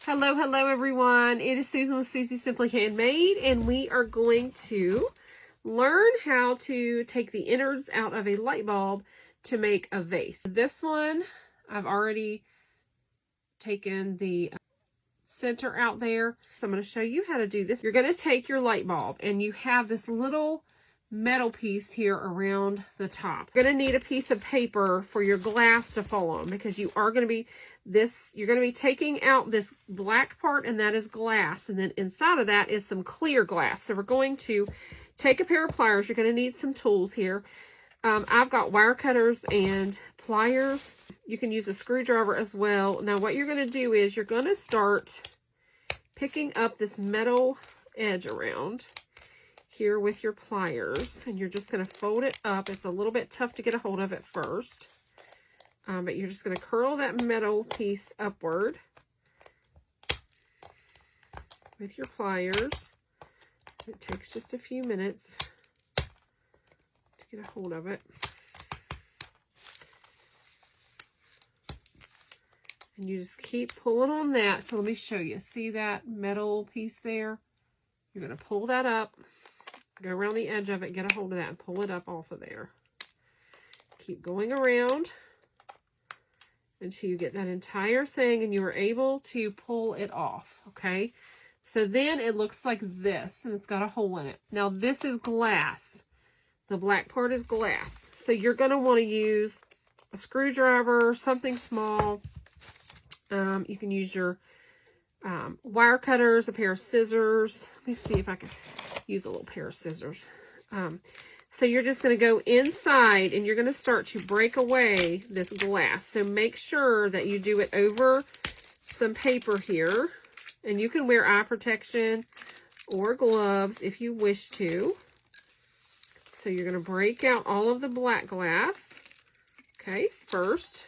Hello, hello everyone. It is Susan with Susie Simply Handmade, and we are going to learn how to take the innards out of a light bulb to make a vase. This one, I've already taken the center out there. So I'm going to show you how to do this. You're going to take your light bulb and you have this little metal piece here around the top. You're going to need a piece of paper for your glass to fall on, because you are going to be you're going to be taking out this black part, and that is glass, and then inside of that is some clear glass. So we're going to take a pair of pliers. You're going to need some tools here. I've got wire cutters and pliers. You can use a screwdriver as well. Now what you're going to do is you're going to start picking up this metal edge around here with your pliers, and you're just going to fold it up. It's a little bit tough to get a hold of at first, but you're just going to curl that metal piece upward with your pliers. It takes just a few minutes to get a hold of it. And you just keep pulling on that. So let me show you. See that metal piece there? You're going to pull that up, go around the edge of it, get a hold of that, and pull it up off of there. Keep going around until you get that entire thing and you are able to pull it off, okay? So then it looks like this, and it's got a hole in it. Now this is glass. The black part is glass. So you're going to want to use a screwdriver, something small. You can use your wire cutters, a pair of scissors. Let me see if I can use a little pair of scissors. So you're just going to go inside and you're going to start to break away this glass. So make sure that you do it over some paper here. And you can wear eye protection or gloves if you wish to. So you're going to break out all of the black glass, okay, first.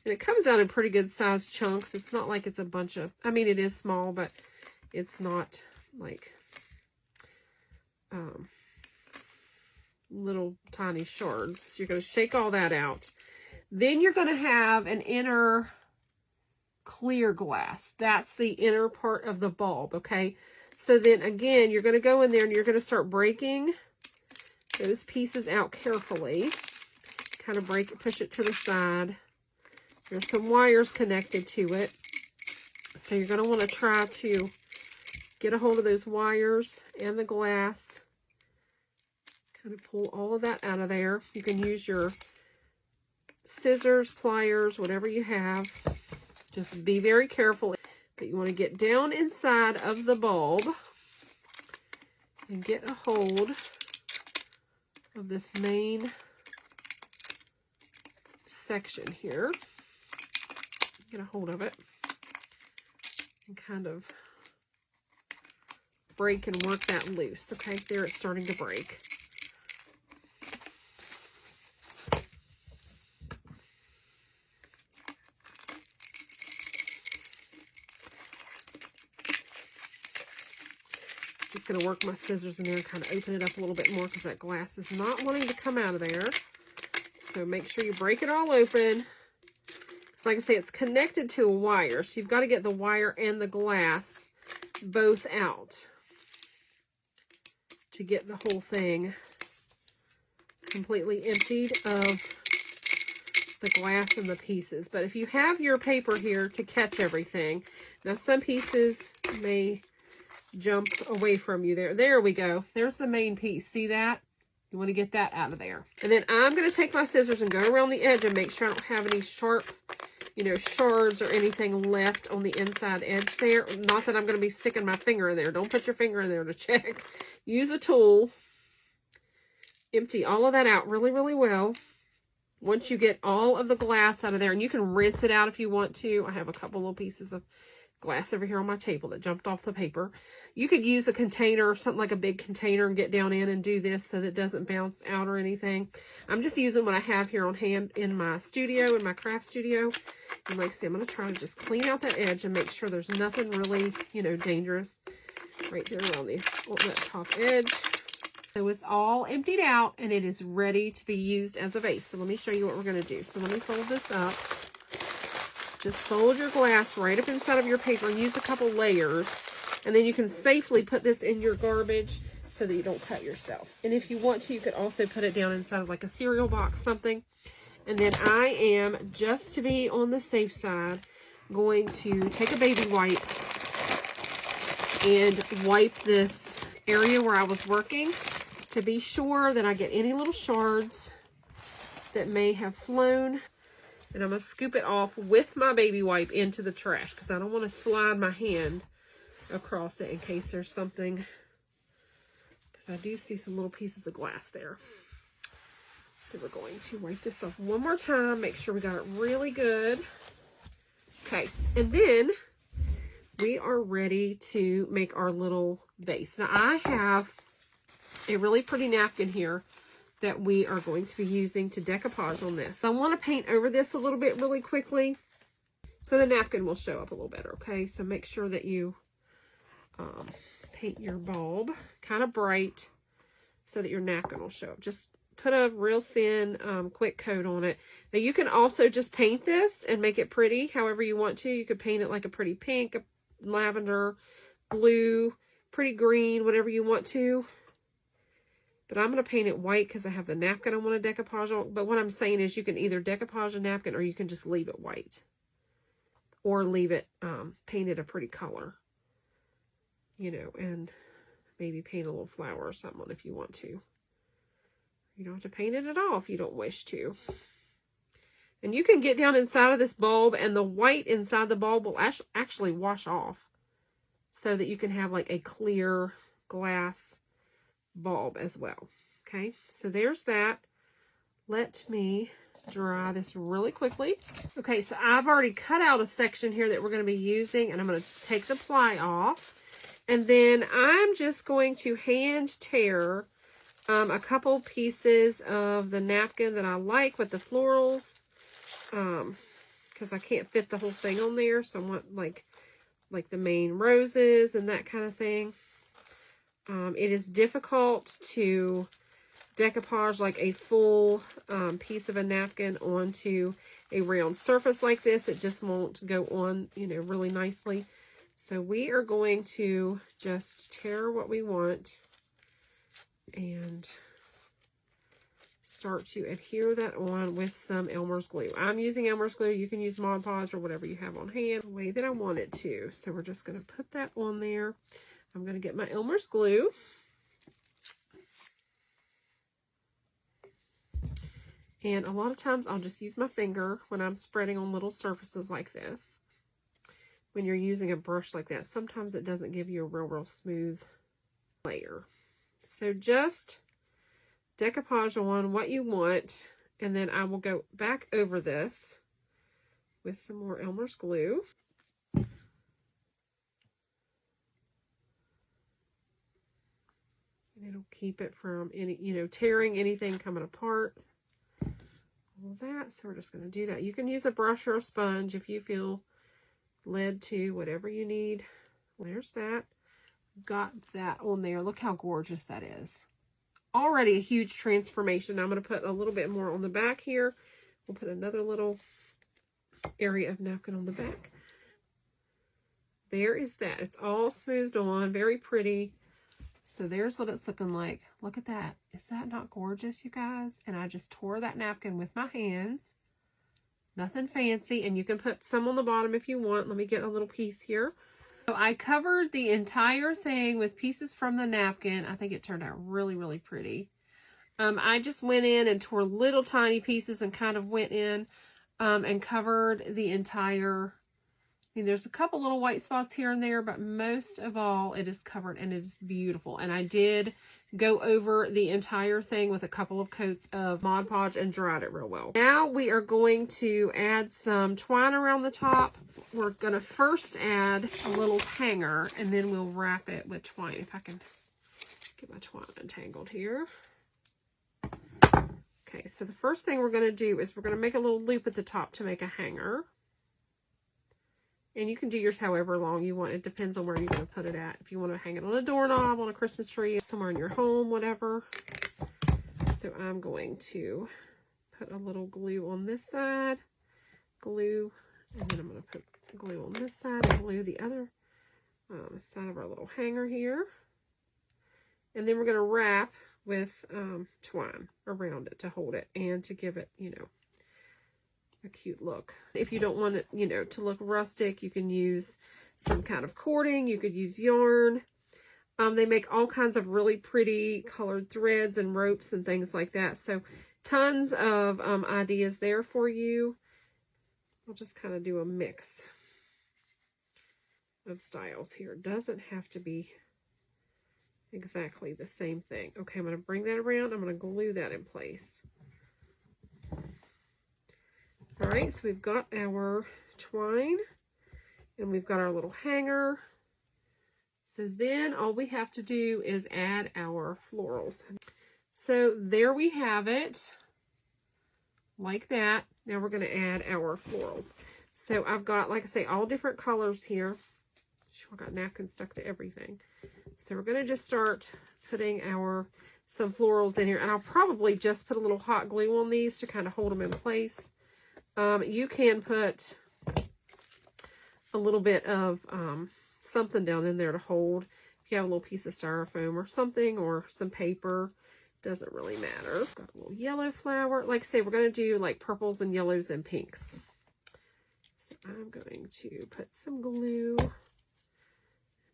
And it comes out in pretty good sized chunks. It's not like it's a bunch of, I mean, it is small, but it's not like little tiny shards. So you're going to shake all that out. Then you're going to have an inner clear glass. That's the inner part of the bulb, okay? So then again, you're going to go in there and you're going to start breaking those pieces out carefully. Kind of break it, push it to the side. There's some wires connected to it. So you're going to want to try to get a hold of those wires and the glass. Kind of pull all of that out of there. You can use your scissors, pliers, whatever you have. Just be very careful. But you want to get down inside of the bulb and get a hold of this main section here. Get a hold of it and kind of break and work that loose. Okay, there it's starting to break. Just going to work my scissors in there and kind of open it up a little bit more because that glass is not wanting to come out of there. So make sure you break it all open. So like I say, it's connected to a wire. So you've got to get the wire and the glass both out to get the whole thing completely emptied of the glass and the pieces. But if you have your paper here to catch everything, now some pieces may jump away from you there. There we go. There's the main piece. See that? You want to get that out of there. And then I'm going to take my scissors and go around the edge and make sure I don't have any sharp, shards or anything left on the inside edge there. Not that I'm going to be sticking my finger in there. Don't put your finger in there to check. Use a tool. Empty all of that out really, really well. Once you get all of the glass out of there, and you can rinse it out if you want to. I have a couple little pieces of glass over here on my table that jumped off the paper. You could use a container, something like a big container, and get down in and do this so that it doesn't bounce out or anything. I'm just using what I have here on hand in my studio, in my craft studio. And like I said, I'm going to try to just clean out that edge and make sure there's nothing really, dangerous right there on that top edge. So it's all emptied out and it is ready to be used as a vase. So let me show you what we're going to do. So let me fold this up. Just fold your glass right up inside of your paper and use a couple layers. And then you can safely put this in your garbage so that you don't cut yourself. And if you want to, you could also put it down inside of like a cereal box, something. And then I am, just to be on the safe side, going to take a baby wipe and wipe this area where I was working to be sure that I get any little shards that may have flown. And I'm going to scoop it off with my baby wipe into the trash because I don't want to slide my hand across it in case there's something, because I do see some little pieces of glass there. So we're going to wipe this off one more time, make sure we got it really good. Okay, and then we are ready to make our little vase. Now I have a really pretty napkin here that we are going to be using to decoupage on this. I want to paint over this a little bit really quickly so the napkin will show up a little better, okay? So make sure that you paint your bulb kind of bright so that your napkin will show up. Just put a real thin, quick coat on it. Now you can also just paint this and make it pretty however you want to. You could paint it like a pretty pink, a lavender, blue, pretty green, whatever you want to. But I'm going to paint it white because I have the napkin I want to decoupage on. But what I'm saying is you can either decoupage a napkin or you can just leave it white. Or leave it painted a pretty color. You know, and maybe paint a little flower or something on if you want to. You don't have to paint it at all if you don't wish to. And you can get down inside of this bulb and the white inside the bulb will actually wash off. So that you can have like a clear glass bulb as well. Okay, so there's that. Let me dry this really quickly. Okay, so I've already cut out a section here that we're going to be using, and I'm going to take the ply off. And then I'm just going to hand tear a couple pieces of the napkin that I like with the florals, because I can't fit the whole thing on there. So I want like the main roses and that kind of thing. It is difficult to decoupage like a full piece of a napkin onto a round surface like this. It just won't go on, you know, really nicely. So we are going to just tear what we want and start to adhere that on with some Elmer's glue. I'm using Elmer's glue. You can use Mod Podge or whatever you have on hand the way that I want it to. So we're just going to put that on there. I'm going to get my Elmer's glue. And a lot of times I'll just use my finger when I'm spreading on little surfaces like this. When you're using a brush like that, sometimes it doesn't give you a real smooth layer. So just decoupage on what you want, and then I will go back over this with some more Elmer's glue. And it'll keep it from any, you know, tearing anything coming apart. All that. So we're just going to do that. You can use a brush or a sponge if you feel led to, whatever you need. There's that. Got that on there. Look how gorgeous that is. Already a huge transformation. I'm going to put a little bit more on the back here. We'll put another little area of napkin on the back. There is that. It's all smoothed on. Very pretty. So there's what it's looking like. Look at that. Is that not gorgeous, you guys? And I just tore that napkin with my hands. Nothing fancy. And you can put some on the bottom if you want. Let me get a little piece here. So I covered the entire thing with pieces from the napkin. I think it turned out really pretty. I just went in and tore little tiny pieces and kind of went in and covered the entire. I mean, there's a couple little white spots here and there, but most of all, it is covered and it's beautiful. And I did go over the entire thing with a couple of coats of Mod Podge and dried it real well. Now we are going to add some twine around the top. We're going to first add a little hanger and then we'll wrap it with twine. If I can get my twine untangled here. Okay, so the first thing we're going to do is we're going to make a little loop at the top to make a hanger. And you can do yours however long you want. It depends on where you're going to put it at. If you want to hang it on a doorknob, on a Christmas tree, somewhere in your home, whatever. So I'm going to put a little glue on this side, glue And then I'm going to put glue on this side and glue the other side of our little hanger here. And then we're going to wrap with twine around it to hold it and to give it, you know, a cute look. If you don't want it, you know, to look rustic, you can use some kind of cording. You could use yarn. They make all kinds of really pretty colored threads and ropes and things like that. So tons of ideas there for you. I'll just kind of do a mix of styles here. It doesn't have to be exactly the same thing. Okay, I'm going to bring that around. I'm going to glue that in place. All right, so we've got our twine and we've got our little hanger. So then all we have to do is add our florals. So there we have it, like that. Now we're going to add our florals. So I've got, like I say, all different colors here. Sure, got napkins stuck to everything. So we're going to just start putting some florals in here. And I'll probably just put a little hot glue on these to kind of hold them in place. You can put a little bit of something down in there to hold. If you have a little piece of styrofoam or something, or some paper, doesn't really matter. Got a little yellow flower. Like I say, we're going to do like purples and yellows and pinks. So I'm going to put some glue.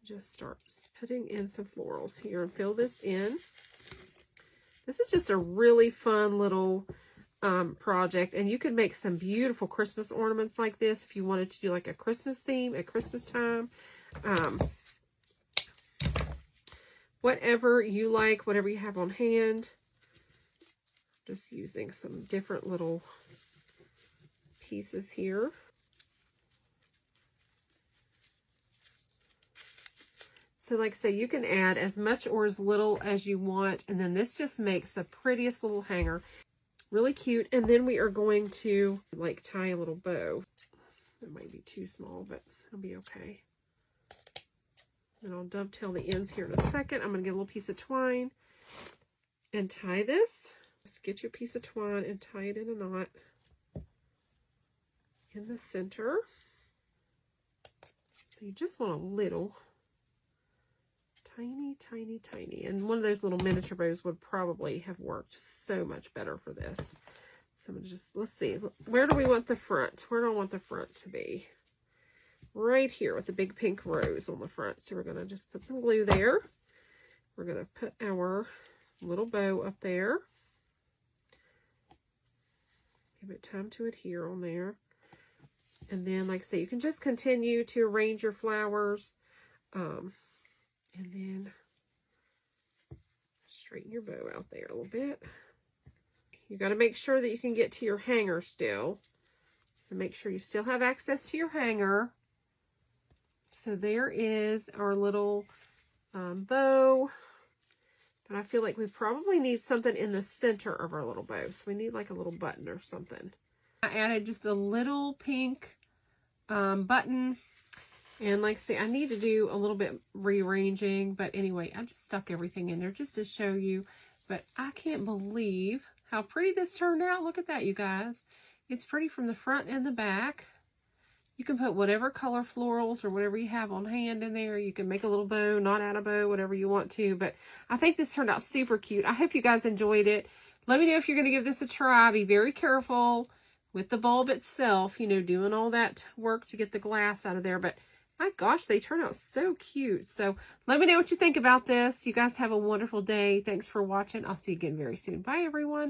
Just start putting in some florals here and fill this in. This is just a really fun little project, and you can make some beautiful Christmas ornaments like this if you wanted to do like a Christmas theme at Christmas time. Whatever you like, whatever you have on hand. Just using some different little pieces here. So like I say, you can add as much or as little as you want, and then this just makes the prettiest little hanger. Really cute. And then we are going to like tie a little bow. It might be too small, but it'll be okay. And I'll dovetail the ends here in a second. I'm going to get a little piece of twine and tie this. Just get your piece of twine and tie it in a knot in the center. So you just want a little tiny, tiny, tiny. And one of those little miniature bows would probably have worked so much better for this. So I'm going to just, let's see, where do we want the front? Where do I want the front to be? Right here with the big pink rose on the front. So we're going to just put some glue there. We're going to put our little bow up there. Give it time to adhere on there. And then, like I say, you can just continue to arrange your flowers. And then straighten your bow out there a little bit. You got to make sure that you can get to your hanger still. So make sure you still have access to your hanger. So there is our little bow. But I feel like we probably need something in the center of our little bow. So we need like a little button or something. I added just a little pink button. And like I say, I need to do a little bit rearranging. But anyway, I just stuck everything in there just to show you. But I can't believe how pretty this turned out. Look at that, you guys. It's pretty from the front and the back. You can put whatever color florals or whatever you have on hand in there. You can make a little bow, not add a bow, whatever you want to. But I think this turned out super cute. I hope you guys enjoyed it. Let me know if you're going to give this a try. Be very careful with the bulb itself, you know, doing all that work to get the glass out of there. But my gosh, they turn out so cute. So let me know what you think about this. You guys have a wonderful day. Thanks for watching. I'll see you again very soon. Bye, everyone.